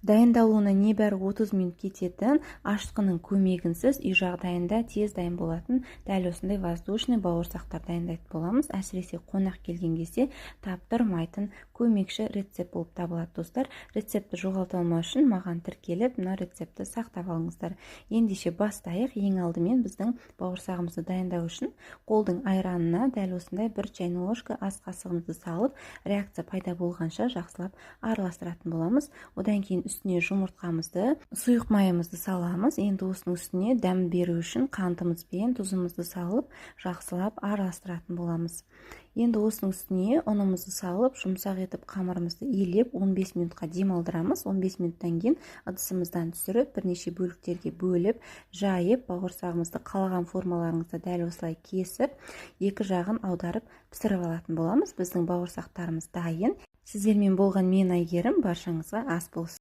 Дайындалуына небәрі 30 минут кететін, ашытқының көмегінсіз үй жағдайында тез дайын болатын дәл осындай воздушный бауырсақтар дайындайтын боламыз. Әсіресе қонақ келген кезде таптырмайтын көмекші рецепт болып табылады достар. Рецепті жоғалта алмау үшін маған тіркеліп, мына рецепті сақтап алыңыздар. Ендеше бастайық. Ең алдымен біздің бауырсағымызды дайындау үшін қолдың айранына дәл осындай 1 чайный ложка ас қасығымызды салып, реакция пайда болғанша жақсылап араластыратын боламыз. Одан кейін үстіне жұмыртқамызды, сұйық майымызды саламыз. Енді осының үстіне дәм беру үшін қантымыз бен тұзымызды салып, жақсылап араластыратын боламыз. Енді осының үстіне ұнымызды салып, жұмсақ етіп қамырымызды илеп 15 минутқа демалдырамыз. 15 минуттан кейін ыдысымыздан түсіріп, бірнеше бөліктерге бөліп, жайып, бауырсағымызды қалаған формаларыңызда дәл осылай кесіп, екі жағын аударып пісіріп алатын боламыз. Біздің бауырсақтарымыз дайын. Сіздермен болған мен Әйгерім, баршаңызға ас болсын.